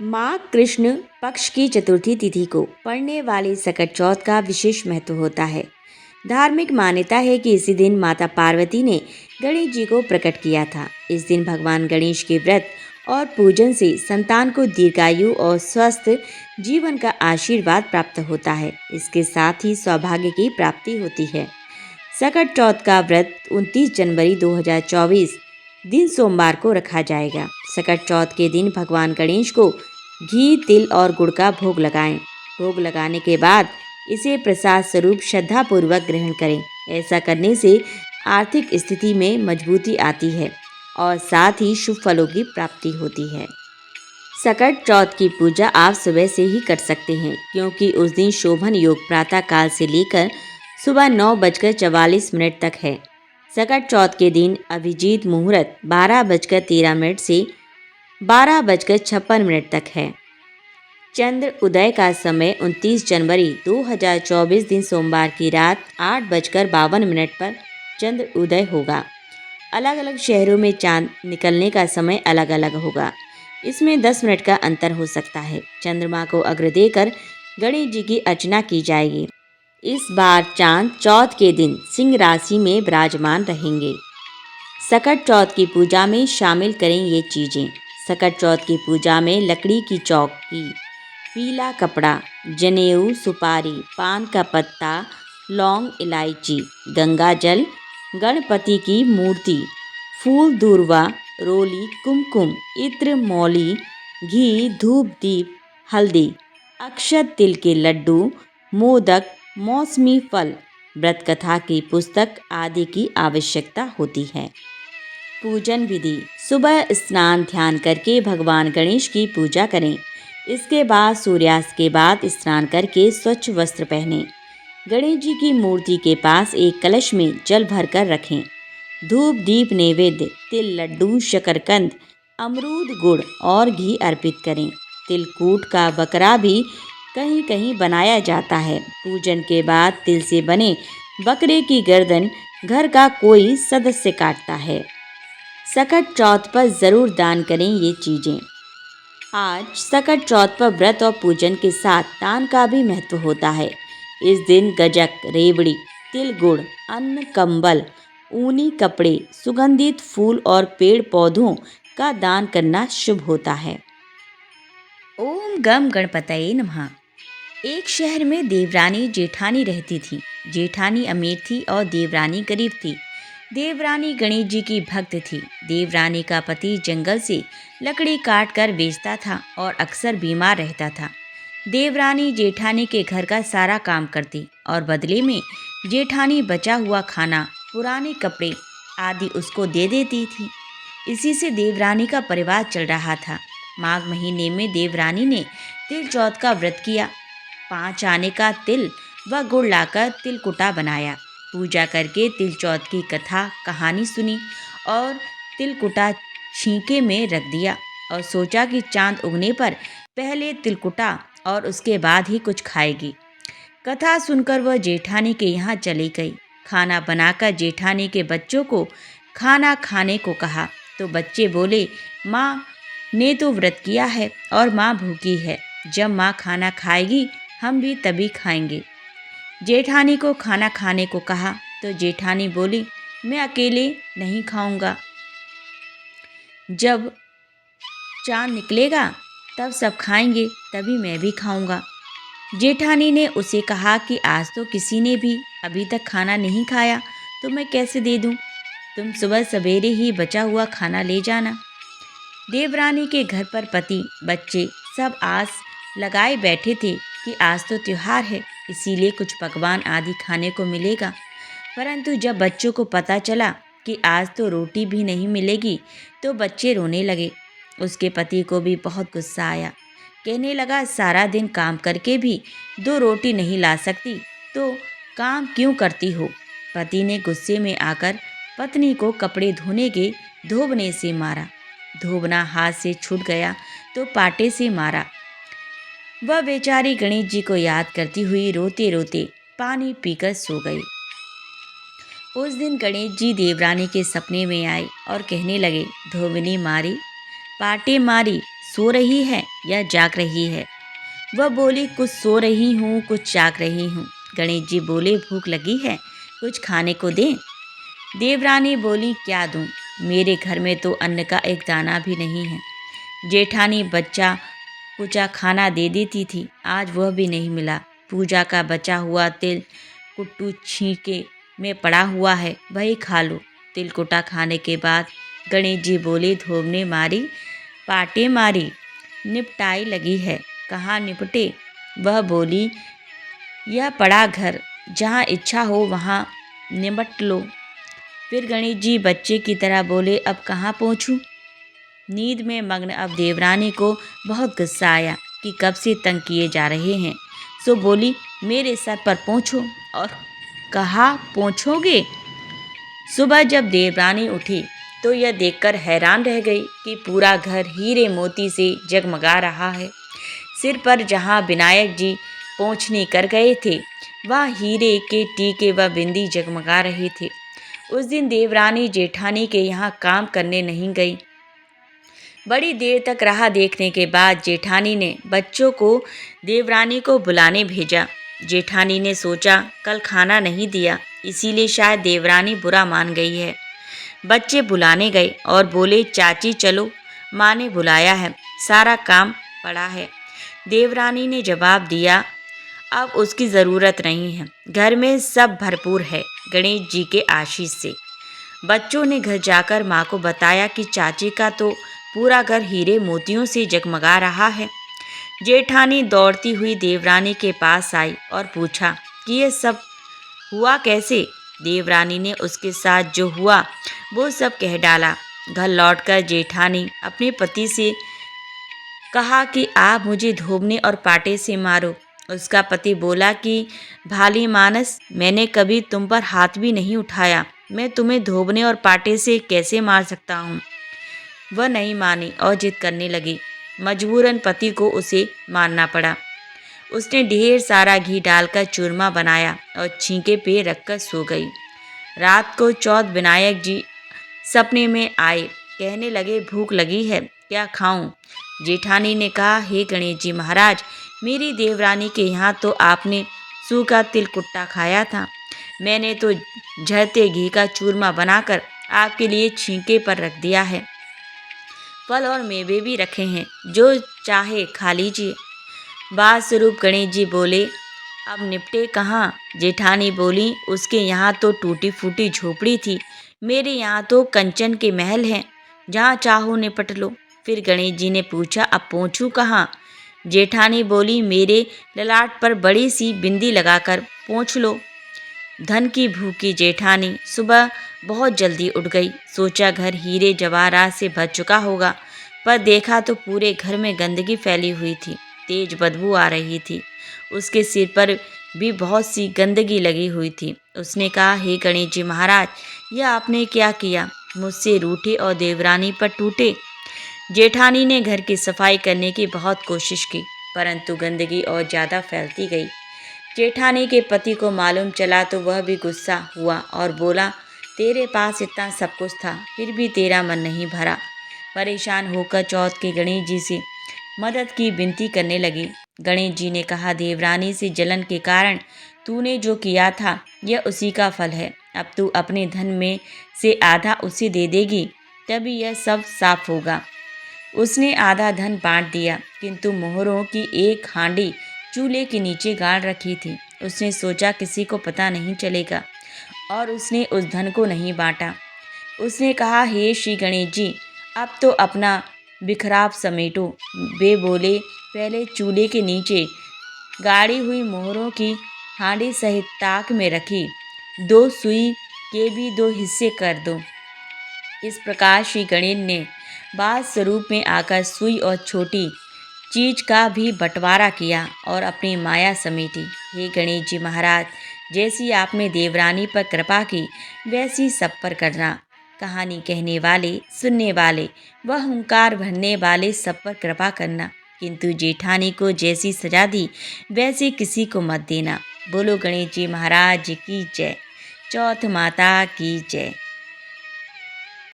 माघ कृष्ण पक्ष की चतुर्थी तिथि को पड़ने वाली सकट चौथ का विशेष महत्व होता है। धार्मिक मान्यता है कि इसी दिन माता पार्वती ने गणेश जी को प्रकट किया था। इस दिन भगवान गणेश के व्रत और पूजन से संतान को दीर्घायु और स्वस्थ जीवन का आशीर्वाद प्राप्त होता है। इसके साथ ही सौभाग्य की प्राप्ति होती है। सकट चौथ का व्रत 29 जनवरी 2024 दिन सोमवार को रखा जाएगा। सकट चौथ के दिन भगवान गणेश को घी, तिल और गुड़ का भोग लगाएं। भोग लगाने के बाद इसे प्रसाद स्वरूप श्रद्धापूर्वक ग्रहण करें। ऐसा करने से आर्थिक स्थिति में मजबूती आती है और साथ ही शुभ फलों की प्राप्ति होती है। सकट चौथ की पूजा आप सुबह से ही कर सकते हैं, क्योंकि उस दिन शोभन योग प्रातः काल से लेकर सुबह 9:44 तक है। सकट चौथ के दिन अभिजीत मुहूर्त 12:13 से 12:56 तक है। चंद्र उदय का समय 29 जनवरी 2024 दिन सोमवार की रात 8:52 पर चंद्र उदय होगा। अलग अलग शहरों में चांद निकलने का समय अलग अलग होगा। इसमें 10 मिनट का अंतर हो सकता है। चंद्रमा को अर्घ्य देकर गणेश जी की अर्चना की जाएगी। इस बार चांद चौथ के दिन सिंह राशि में विराजमान रहेंगे। सकट चौथ की पूजा में शामिल करें ये चीज़ें। सकट चौथ की पूजा में लकड़ी की चौकी, पीला कपड़ा, जनेऊ, सुपारी, पान का पत्ता, लौंग, इलायची, गंगा जल, गणपति की मूर्ति, फूल, दूर्वा, रोली, कुमकुम, इत्र, मौली, घी, धूप, दीप, हल्दी, अक्षत, तिल के लड्डू, मोदक, मौसमी फल, व्रत कथा की पुस्तक आदि की आवश्यकता होती है। पूजन विधि: सुबह स्नान ध्यान करके भगवान गणेश की पूजा करें। इसके बाद सूर्यास्त के बाद स्नान करके स्वच्छ वस्त्र पहनें। गणेश जी की मूर्ति के पास एक कलश में जल भरकर रखें। धूप, दीप, नैवेद्य, तिल, लड्डू, शकरकंद, अमरूद, गुड़ और घी अर्पित करें। तिलकूट का बकरा भी कहीं कहीं बनाया जाता है। पूजन के बाद तिल से बने बकरे की गर्दन घर का कोई सदस्य काटता है। सकट चौथ पर ज़रूर दान करें ये चीज़ें। आज सकट चौथ पर व्रत और पूजन के साथ दान का भी महत्व होता है। इस दिन गजक, रेवड़ी, तिल, गुड़, अन्न, कंबल, ऊनी कपड़े, सुगंधित फूल और पेड़ पौधों का दान करना शुभ होता है। ओम गम गणपतये नमः। एक शहर में देवरानी जेठानी रहती थी। जेठानी अमीर थी और देवरानी गरीब थी। देवरानी गणेश जी की भक्त थी। देवरानी का पति जंगल से लकड़ी काट कर बेचता था और अक्सर बीमार रहता था। देवरानी जेठानी के घर का सारा काम करती और बदले में जेठानी बचा हुआ खाना, पुराने कपड़े आदि उसको दे देती थी। इसी से देवरानी का परिवार चल रहा था। माघ महीने में देवरानी ने तिल चौथ का व्रत किया। 5 आने का तिल व गुड़ लाकर तिलकुटा बनाया। पूजा करके तिल चौथ की कथा कहानी सुनी और तिलकुटा छींके में रख दिया और सोचा कि चांद उगने पर पहले तिलकुटा और उसके बाद ही कुछ खाएगी। कथा सुनकर वह जेठानी के यहाँ चली गई। खाना बनाकर जेठानी के बच्चों को खाना खाने को कहा तो बच्चे बोले, माँ ने तो व्रत किया है और माँ भूखी है। जब माँ खाना खाएगी हम भी तभी खाएंगे। जेठानी को खाना खाने को कहा तो जेठानी बोली, मैं अकेले नहीं खाऊंगा। जब चांद निकलेगा तब सब खाएंगे, तभी मैं भी खाऊंगा। जेठानी ने उसे कहा कि आज तो किसी ने भी अभी तक खाना नहीं खाया तो मैं कैसे दे दूं? तुम सुबह सवेरे ही बचा हुआ खाना ले जाना। देवरानी के घर पर पति, बच्चे सब आस लगाए बैठे थे कि आज तो त्योहार है, इसीलिए कुछ पकवान आदि खाने को मिलेगा। परंतु जब बच्चों को पता चला कि आज तो रोटी भी नहीं मिलेगी तो बच्चे रोने लगे। उसके पति को भी बहुत गुस्सा आया। कहने लगा, सारा दिन काम करके भी 2 रोटी नहीं ला सकती तो काम क्यों करती हो? पति ने गुस्से में आकर पत्नी को कपड़े धोने के धोबने से मारा। धोबना हाथ से छूट गया तो पाटे से मारा। वह बेचारी गणेश जी को याद करती हुई रोते रोते पानी पीकर सो गई। उस दिन गणेश जी देवरानी के सपने में आए और कहने लगे, धोबनी मारी, पाटे मारी, सो रही है या जाग रही है? वह बोली, कुछ सो रही हूँ, कुछ जाग रही हूँ। गणेश जी बोले, भूख लगी है, कुछ खाने को दें? देवरानी बोली, क्या दूँ? मेरे घर में तो अन्न का एक दाना भी नहीं है। जेठानी बच्चा कुचा खाना दे देती थी, आज वह भी नहीं मिला। पूजा का बचा हुआ तिल कुट्टू छींके में पड़ा हुआ है, वही खा लो। तिलकुटा खाने के बाद गणेश जी बोले, धोबने मारी, पाटे मारी, निपटाई लगी है, कहाँ निपटे? वह बोली, यह पड़ा घर, जहाँ इच्छा हो वहाँ निपट लो। फिर गणेश जी बच्चे की तरह बोले, अब कहाँ पहुँचूँ? नींद में मग्न अब देवरानी को बहुत गुस्सा आया कि कब से तंग किए जा रहे हैं, सो बोली, मेरे सर पर पोंछो। और कहा, पोंछोगे? सुबह जब देवरानी उठी तो यह देखकर हैरान रह गई कि पूरा घर हीरे मोती से जगमगा रहा है। सिर पर जहाँ विनायक जी पोंछनी कर गए थे, वह हीरे के टीके व बिंदी जगमगा रहे थे। उस दिन देवरानी जेठानी के यहाँ काम करने नहीं गई। बड़ी देर तक राह देखने के बाद जेठानी ने बच्चों को देवरानी को बुलाने भेजा। जेठानी ने सोचा, कल खाना नहीं दिया, इसीलिए शायद देवरानी बुरा मान गई है। बच्चे बुलाने गए और बोले, चाची चलो, माँ ने बुलाया है, सारा काम पड़ा है। देवरानी ने जवाब दिया, अब उसकी ज़रूरत नहीं है, घर में सब भरपूर है, गणेश जी के आशीष से। बच्चों ने घर जाकर माँ को बताया कि चाची का तो पूरा घर हीरे मोतियों से जगमगा रहा है। जेठानी दौड़ती हुई देवरानी के पास आई और पूछा कि ये सब हुआ कैसे? देवरानी ने उसके साथ जो हुआ वो सब कह डाला। घर लौटकर जेठानी अपने पति से कहा कि आप मुझे धोबने और पाटे से मारो। उसका पति बोला कि भाली मानस, मैंने कभी तुम पर हाथ भी नहीं उठाया, मैं तुम्हें धोबने और पाटे से कैसे मार सकता हूँ? वह नहीं मानी और जिद करने लगी। मजबूरन पति को उसे मारना पड़ा। उसने ढेर सारा घी डालकर चूरमा बनाया और छींके पे रखकर सो गई। रात को चौथ विनायक जी सपने में आए, कहने लगे, भूख लगी है, क्या खाऊं? जेठानी ने कहा, हे गणेश जी महाराज, मेरी देवरानी के यहाँ तो आपने सूखा तिलकुट्टा खाया था, मैंने तो झरते घी का चूरमा बनाकर आपके लिए छींके पर रख दिया है। फल और मेवे भी रखे हैं, जो चाहे खा लीजिए। बात स्वरूप गणेश जी बोले, अब निपटे कहाँ? जेठानी बोली, उसके यहाँ तो टूटी फूटी झोपड़ी थी, मेरे यहाँ तो कंचन के महल हैं, जहाँ चाहो निपट लो। फिर गणेश जी ने पूछा, अब पहुँचूँ कहाँ? जेठानी बोली, मेरे ललाट पर बड़ी सी बिंदी लगाकर पोंछ लो। धन की भूखी जेठानी सुबह बहुत जल्दी उठ गई। सोचा घर हीरे जवाहरात से भर चुका होगा, पर देखा तो पूरे घर में गंदगी फैली हुई थी, तेज बदबू आ रही थी। उसके सिर पर भी बहुत सी गंदगी लगी हुई थी। उसने कहा, हे गणेश जी महाराज, यह आपने क्या किया? मुझसे रूठे और देवरानी पर टूटे। जेठानी ने घर की सफाई करने की बहुत कोशिश की, परंतु गंदगी और ज़्यादा फैलती गई। जेठानी के पति को मालूम चला तो वह भी गुस्सा हुआ और बोला, तेरे पास इतना सब कुछ था, फिर भी तेरा मन नहीं भरा। परेशान होकर चौथ के गणेश जी से मदद की विनती करने लगी। गणेश जी ने कहा, देवरानी से जलन के कारण तूने जो किया था, यह उसी का फल है। अब तू अपने धन में से आधा उसे दे देगी, तभी यह सब साफ होगा। उसने आधा धन बांट दिया, किंतु मोहरों की एक हांडी चूल्हे के नीचे गाड़ रखी थी। उसने सोचा किसी को पता नहीं चलेगा, और उसने उस धन को नहीं बांटा। उसने कहा, हे श्री गणेश जी, अब तो अपना बिखराव समेटो। वे बोले, पहले चूल्हे के नीचे गाड़ी हुई मोहरों की हांडी सहित ताक में रखी 2 सुई के भी 2 हिस्से कर दो। इस प्रकार श्री गणेश ने बात स्वरूप में आकर सुई और छोटी चीज का भी बंटवारा किया और अपनी माया समेटी। हे गणेश जी महाराज, जैसी आपने देवरानी पर कृपा की, वैसी सब पर करना। कहानी कहने वाले, सुनने वाले व हुंकार भरने वाले सब पर कृपा करना, किंतु जेठानी को जैसी सजा दी वैसे किसी को मत देना। बोलो गणेश जी महाराज की जय। चौथ माता की जय।